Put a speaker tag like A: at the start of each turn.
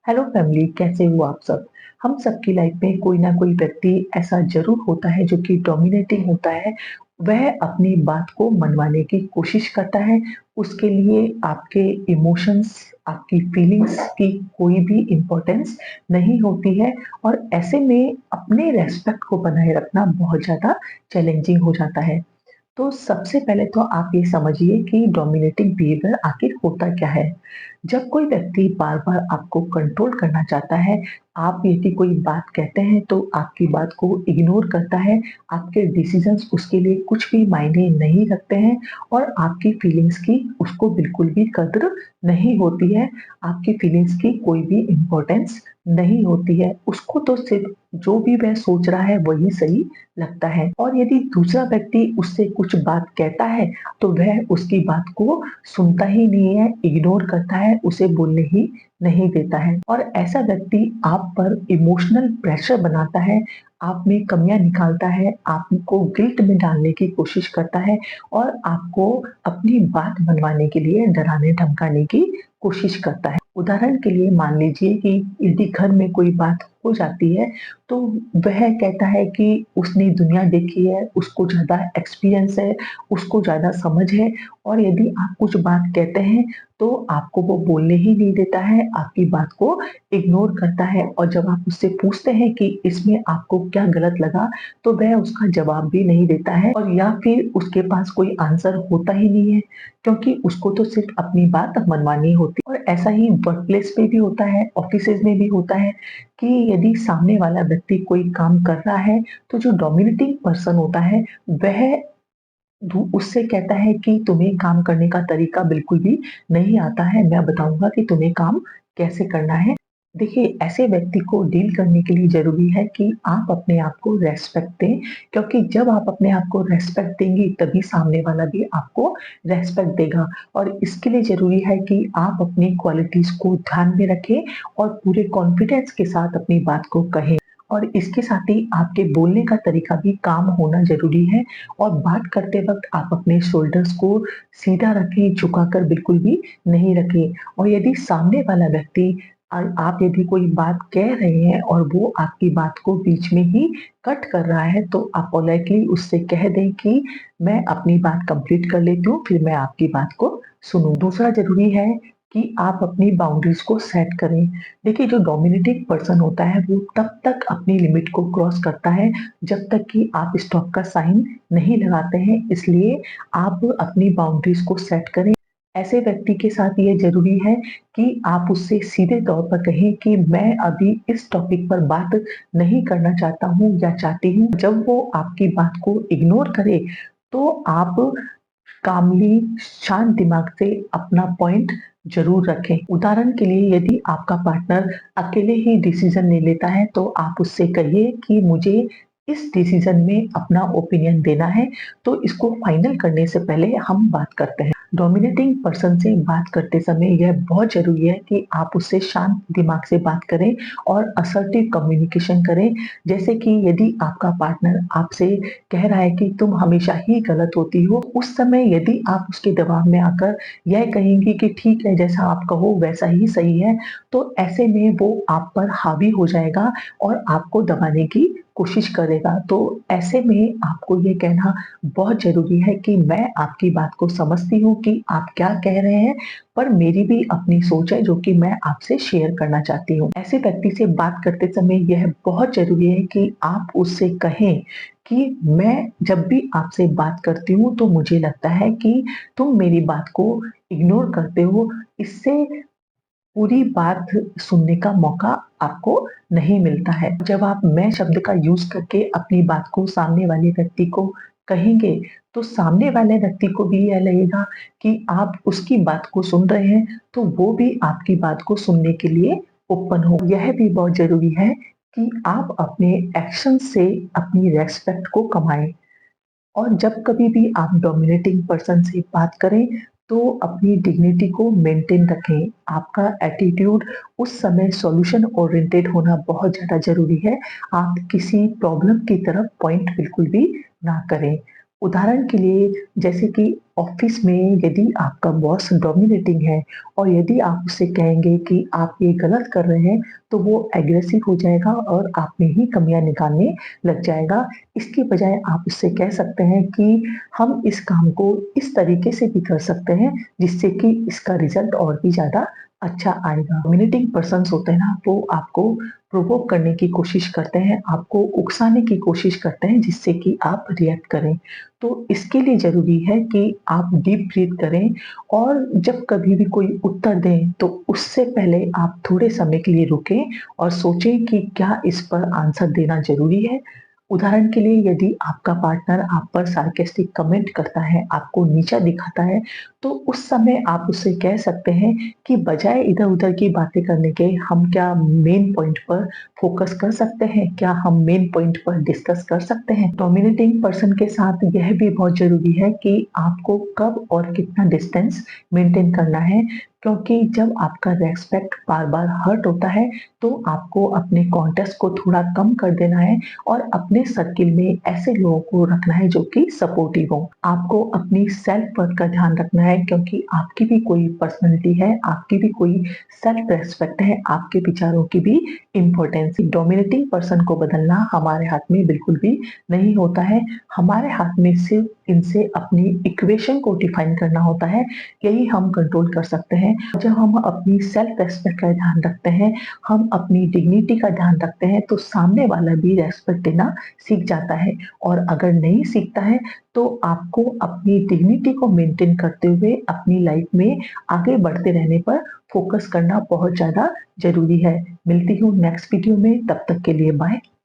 A: Hello family, कैसे हो आप सब। हम सबकी लाइफ में कोई ना कोई व्यक्ति ऐसा जरूर होता है जो कि डोमिनेटिंग होता है। वह अपनी बात को मनवाने की कोशिश करता है। उसके लिए आपके इमोशंस, आपकी फीलिंग्स की कोई भी इम्पोर्टेंस नहीं होती है। और ऐसे में अपने रेस्पेक्ट को बनाए रखना बहुत ज़्यादा चैलेंजिंग हो जाता है। तो सबसे पहले तो आप ये समझिए कि डोमिनेटिंग बिहेवियर आखिर होता क्या है। जब कोई व्यक्ति बार-बार आपको कंट्रोल करना चाहता है, आप यदि कोई बात कहते हैं तो आपकी बात को इग्नोर करता है, आपके डिसीजंस उसके लिए कुछ भी मायने नहीं रखते हैं और आपकी फीलिंग्स की उसको बिल्कुल भी कद्र नहीं होती है, आपकी फीलिंग्स की कोई भी इम्पोर्टेंस नहीं होती है। उसको तो सिर्फ जो भी वह सोच रहा है वही सही लगता है। और यदि दूसरा व्यक्ति उससे कुछ बात कहता है तो वह उसकी बात को सुनता ही नहीं है, इग्नोर करता है, उसे बोलने ही नहीं देता है। और ऐसा व्यक्ति आप पर इमोशनल प्रेशर बनाता है, आप में कमियाँ निकालता है, आपको गिल्ट में डालने की कोशिश करता है और आपको अपनी बात मनवाने के लिए डराने-धमकाने की कोशिश करता है। उदाहरण के लिए मान लीजिए कि यदि घर में कोई बात हो जाती है, तो वह कहता है कि उसने दुनिया देखी है, उसको ज़्यादा एक्सपीरियंस है, उसको ज़्यादा समझ है। और यदि आप कुछ बात कहते हैं, तो आपको वो बोलने ही नहीं देता है, आपकी बात को इग्नोर करता है। और जब आप उससे पूछते हैं कि इसमें आपको क्या गलत लगा, तो वह उसका जवाब भी नहीं देता है और या फिर उसके पास कोई आंसर होता ही नहीं है, क्योंकि उसको तो सिर्फ अपनी बात मनवानी होती है। और ऐसा ही वर्क प्लेस पे भी होता है, ऑफिसेज़ में भी होता है कि यदि सामने वाला व्यक्ति कोई काम कर रहा है, तो जो डोमिनेटिंग पर्सन होता है, वह उससे कहता है कि तुम्हें काम करने का तरीका बिल्कुल भी नहीं आता है, मैं बताऊँगा कि तुम्हें काम कैसे करना है। देखिए, ऐसे व्यक्ति को डील करने के लिए ज़रूरी है कि आप अपने आप को रिस्पेक्ट दें, क्योंकि जब आप अपने आप को रिस्पेक्ट देंगी, तभी सामने वाला भी आपको रिस्पेक्ट देगा। और इसके लिए ज़रूरी है कि आप अपनी क्वालिटीज़ को ध्यान में रखें और पूरे कॉन्फिडेंस के साथ अपनी बात को कहें। और इसके साथ ही आपके बोलने का तरीका भी काम होना ज़रूरी है। और बात करते वक़्त आप अपने शोल्डर्स को सीधा रखें, झुकाकर बिल्कुल भी नहीं रखें। और यदि सामने वाला व्यक्ति आप यदि कोई बात कह रहे हैं और वो आपकी बात को बीच में ही कट कर रहा है, तो आप पोलाइटली उससे कह दें कि मैं अपनी बात कंप्लीट कर लेती हूँ, फिर मैं आपकी बात को सुनूँ। दूसरा ज़रूरी है कि आप अपनी बाउंड्रीज़ को सेट करें। देखिए, जो डोमिनेटिंग पर्सन होता है, वो तब तक अपनी लिमिट को क्रॉस करता है, जब तक कि आप स्टॉप का साइन नहीं लगाते हैं। इसलिए आप अपनी बाउंड्रीज़ को सेट करें। ऐसे व्यक्ति के साथ ये ज़रूरी है कि आप उससे सीधे तौर पर कहें कि मैं अभी इस टॉपिक पर बात नहीं करना चाहता हूँ या चाहती हूँ। जब वो आपकी बात को इग्नोर करे, तो आप कामली, शांत दिमाग से अपना पॉइंट ज़रूर रखें। उदाहरण के लिए, यदि आपका पार्टनर अकेले ही डिसीज़न ले लेता है, तो आप उससे कहिए कि मुझे इस डिसीज़न में अपना ओपिनियन देना है, तो इसको फाइनल करने से पहले हम बात करते हैं। डोमिनेटिंग पर्सन से बात करते समय यह बहुत ज़रूरी है कि आप उससे शांत दिमाग से बात करें और असर्टिव कम्युनिकेशन करें। जैसे कि यदि आपका पार्टनर आपसे कह रहा है कि तुम हमेशा ही गलत होती हो, उस समय यदि आप उसके दबाव में आकर यह कहेंगी कि ठीक है, जैसा आप कहो वैसा ही सही है, तो ऐसे में वो आप पर हावी हो जाएगा और आपको दबाने की कोशिश करेगा। तो ऐसे में आपको ये कहना बहुत ज़रूरी है कि मैं आपकी बात को समझती हूँ कि आप क्या कह रहे हैं, पर मेरी भी अपनी सोच है जो कि मैं आपसे शेयर करना चाहती हूँ। ऐसे व्यक्ति से बात करते समय यह बहुत ज़रूरी है कि आप उससे कहें कि मैं जब भी आपसे बात करती हूँ, तो मुझे लगता है कि तुम मेरी बात को इग्नोर करते हो। इससे पूरी बात सुनने का मौका आपको नहीं मिलता है। जब आप मैं शब्द का यूज़ करके अपनी बात को सामने वाले व्यक्ति को कहेंगे, तो सामने वाले व्यक्ति को भी यह लगेगा कि आप उसकी बात को सुन रहे हैं, तो वो भी आपकी बात को सुनने के लिए ओपन हो। यह भी बहुत ज़रूरी है कि आप अपने एक्शन से अपनी रिस्पेक्ट को कमाएँ। और जब कभी भी आप डोमिनेटिंग पर्सन से बात करें, तो अपनी डिग्निटी को मेंटेन रखें। आपका एटीट्यूड उस समय सॉल्यूशन ओरिएंटेड होना बहुत ज़्यादा ज़रूरी है। आप किसी प्रॉब्लम की तरफ पॉइंट बिल्कुल भी ना करें। उदाहरण के लिए जैसे कि ऑफ़िस में यदि आपका बॉस डोमिनेटिंग है और यदि आप उससे कहेंगे कि आप ये गलत कर रहे हैं, तो वो एग्रेसिव हो जाएगा और आप में ही कमियाँ निकालने लग जाएगा। इसकी बजाय आप उससे कह सकते हैं कि हम इस काम को इस तरीके से भी कर सकते हैं, जिससे कि इसका रिज़ल्ट और भी ज़्यादा अच्छा आएगा। डोमिनेटिंग पर्सन्स होते हैं ना, वो आपको प्रोवोक करने की कोशिश करते हैं, आपको उकसाने की कोशिश करते हैं, जिससे कि आप रिएक्ट करें। तो इसके लिए ज़रूरी है कि आप डीप ब्रीथ करें और जब कभी भी कोई उत्तर दें, तो उससे पहले आप थोड़े समय के लिए रुकें और सोचें कि क्या इस पर आंसर देना ज़रूरी है? उदाहरण के लिए यदि आपका पार्टनर आप पर सार्कास्टिक कमेंट करता है, आपको नीचा दिखाता है, तो उस समय आप उससे कह सकते हैं कि बजाय इधर-उधर की बातें करने के हम क्या मेन पॉइंट पर फ़ोकस कर सकते हैं? क्या हम मेन पॉइंट पर डिस्कस कर सकते हैं? डोमिनेटिंग पर्सन के साथ यह भी बहुत ज़रूरी है कि आपको कब और कितना डिस्टेंस मेंटेन करना है, क्योंकि जब आपका रिस्पेक्ट बार-बार हर्ट होता है, तो आपको अपने कॉन्टेक्स्ट को थोड़ा कम कर देना है और अपने सर्किल में ऐसे लोगों को रखना है जो कि सपोर्टिव हों। आपको अपनी सेल्फ वर्थ का ध्यान रखना है, क्योंकि आपकी भी कोई पर्सनैलिटी है, आपकी भी कोई सेल्फ रिस्पेक्ट है, आपके विचारों की भी इम्पोर्टेंस है। डोमिनेटिंग पर्सन को बदलना हमारे हाथ में बिल्कुल भी नहीं होता है। हमारे हाथ में सिर्फ़ इनसे अपनी इक्वेशन को डिफाइन करना होता है, यही हम कंट्रोल कर सकते हैं। जब हम अपनी सेल्फ रिस्पेक्ट का ध्यान रखते हैं, हम अपनी डिग्निटी का ध्यान रखते हैं, तो सामने वाला भी रिस्पेक्ट देना सीख जाता है और अगर नहीं सीखता है, तो आपको अपनी डिग्निटी को मेंटेन करते हुए अपनी लाइफ में आगे बढ़ते रहने पर फ़ोकस करना बहुत ज़्यादा ज़रूरी है। मिलती हूँ नेक्स्ट वीडियो में, तब तक के लिए बाय।